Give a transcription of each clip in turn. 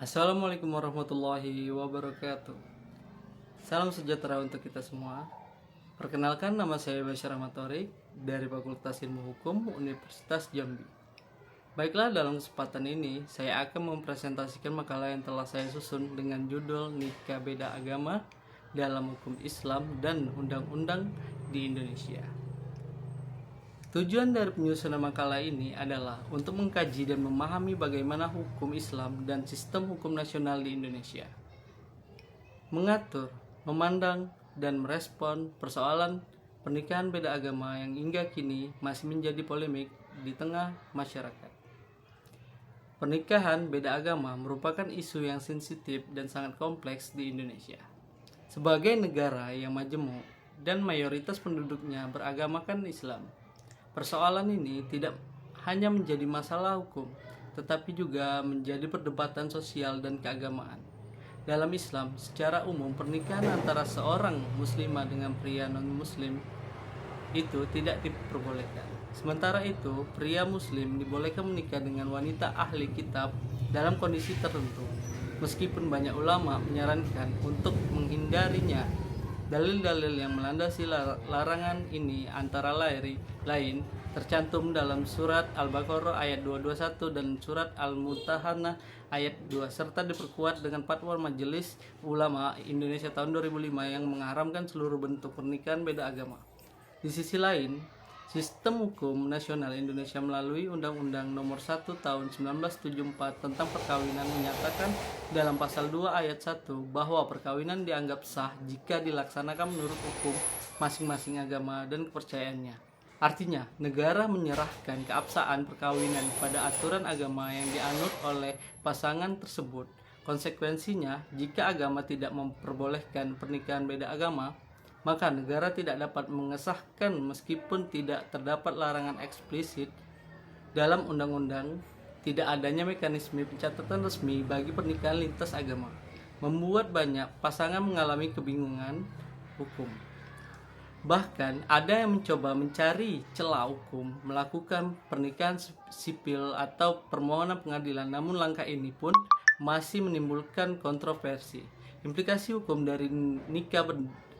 Assalamualaikum warahmatullahi wabarakatuh. Salam sejahtera untuk kita semua. Perkenalkan, nama saya Bashir Ahmad Thorik dari Fakultas Ilmu Hukum Universitas Jambi. Baiklah, dalam kesempatan ini saya akan mempresentasikan makalah yang telah saya susun dengan judul Nikah Beda Agama dalam Hukum Islam dan Undang-Undang di Indonesia. Tujuan dari penyusunan makalah ini adalah untuk mengkaji dan memahami bagaimana hukum Islam dan sistem hukum nasional di Indonesia, mengatur, memandang, dan merespon persoalan pernikahan beda agama yang hingga kini masih menjadi polemik di tengah masyarakat. Pernikahan beda agama merupakan isu yang sensitif dan sangat kompleks di Indonesia. Sebagai negara yang majemuk dan mayoritas penduduknya beragamakan Islam, persoalan ini tidak hanya menjadi masalah hukum, tetapi juga menjadi perdebatan sosial dan keagamaan. Dalam Islam, secara umum pernikahan antara seorang muslimah dengan pria non-muslim itu tidak diperbolehkan. Sementara itu, pria muslim dibolehkan menikah dengan wanita ahli kitab dalam kondisi tertentu, meskipun banyak ulama menyarankan untuk menghindarinya. Dalil-dalil yang melandasi larangan ini antara lain tercantum dalam surat Al-Baqarah ayat 221 dan surat Al-Mumtahanah ayat 2, serta diperkuat dengan fatwa Majelis Ulama Indonesia tahun 2005 yang mengharamkan seluruh bentuk pernikahan beda agama. Di sisi lain, sistem hukum nasional Indonesia melalui Undang-Undang Nomor 1 Tahun 1974 tentang perkawinan menyatakan dalam pasal 2 ayat 1 bahwa perkawinan dianggap sah jika dilaksanakan menurut hukum masing-masing agama dan kepercayaannya. Artinya, negara menyerahkan keabsahan perkawinan pada aturan agama yang dianut oleh pasangan tersebut. Konsekuensinya, jika agama tidak memperbolehkan pernikahan beda agama, maka negara tidak dapat mengesahkan meskipun tidak terdapat larangan eksplisit dalam undang-undang. Tidak adanya mekanisme pencatatan resmi bagi pernikahan lintas agama membuat banyak pasangan mengalami kebingungan hukum. Bahkan ada yang mencoba mencari celah hukum melakukan pernikahan sipil atau permohonan pengadilan, namun langkah ini pun masih menimbulkan kontroversi. Implikasi hukum dari nikah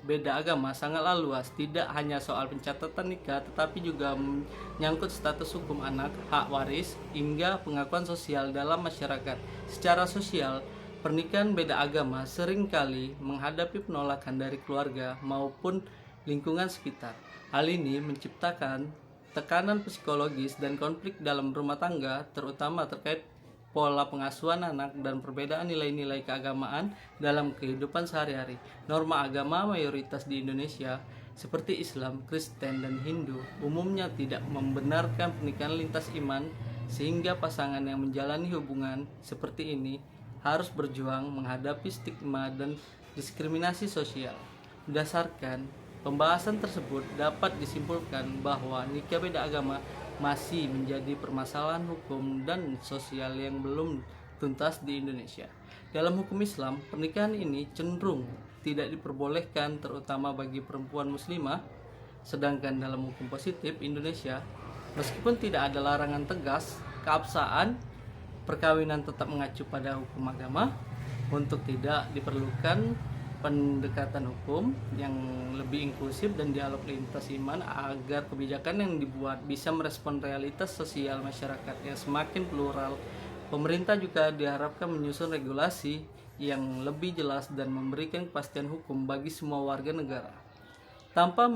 beda agama sangatlah luas, tidak hanya soal pencatatan nikah tetapi juga menyangkut status hukum anak, hak waris, hingga pengakuan sosial dalam masyarakat. Secara sosial, pernikahan beda agama seringkali menghadapi penolakan dari keluarga maupun lingkungan sekitar. Hal ini menciptakan tekanan psikologis dan konflik dalam rumah tangga, terutama terkait pola pengasuhan anak dan perbedaan nilai-nilai keagamaan dalam kehidupan sehari-hari. Norma agama mayoritas di Indonesia seperti Islam, Kristen, dan Hindu umumnya tidak membenarkan pernikahan lintas iman, sehingga pasangan yang menjalani hubungan seperti ini harus berjuang menghadapi stigma dan diskriminasi sosial. Berdasarkan pembahasan tersebut, dapat disimpulkan bahwa nikah beda agama masih menjadi permasalahan hukum dan sosial yang belum tuntas di Indonesia. Dalam hukum Islam, pernikahan ini cenderung tidak diperbolehkan, terutama bagi perempuan muslimah. Sedangkan dalam hukum positif Indonesia, meskipun tidak ada larangan tegas, keabsahan perkawinan tetap mengacu pada hukum agama. Untuk tidak diperlukan pendekatan hukum yang lebih inklusif dan dialog lintas iman agar kebijakan yang dibuat bisa merespon realitas sosial masyarakat yang semakin plural. Pemerintah juga diharapkan menyusun regulasi yang lebih jelas dan memberikan kepastian hukum bagi semua warga negara, tanpa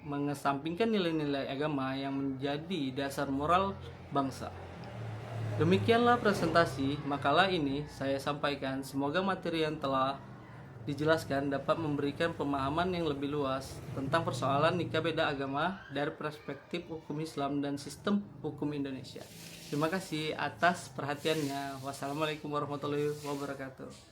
mengesampingkan nilai-nilai agama yang menjadi dasar moral bangsa. Demikianlah presentasi makalah ini saya sampaikan. Semoga materi yang telah dijelaskan dapat memberikan pemahaman yang lebih luas tentang persoalan nikah beda agama dari perspektif hukum Islam dan sistem hukum Indonesia. Terima kasih atas perhatiannya. Wassalamualaikum warahmatullahi wabarakatuh.